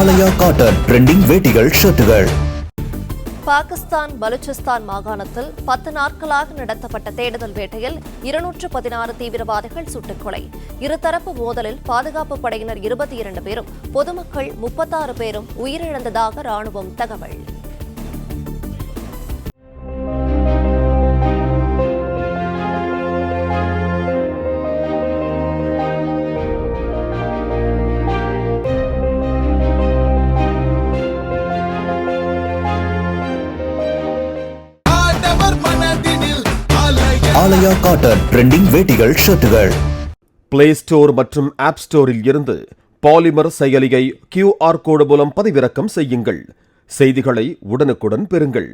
ஆலயா cotton trending வேட்டிகள் ஷர்ட்டுகள். Pakistan Baluchistan மாகாணத்தில் 10 நாட்களாக நடத்தப்பட்ட தேடுதல் வேட்டையில் 216 தீவிரவாதிகள் சுட்டுக் கொலை. இருதரப்பு மோதலில் பாதுகாப்பு படையினர் 22 பேரும் பொதுமக்கள் 36 பேரும் உயிரிழந்ததாக ராணுவம் தகவல். ஆலயா காட்டன் ட்ரெண்டிங் வேட்டிகள் ஷர்ட்டுகள். பிளே ஸ்டோர் மற்றும் ஆப் ஸ்டோரில் இருந்து பாலிமர் செயலியை QR கோடு மூலம் பதிவிறக்கம் செய்யுங்கள். செய்திகளை உடனுக்குடன் பெறுங்கள்.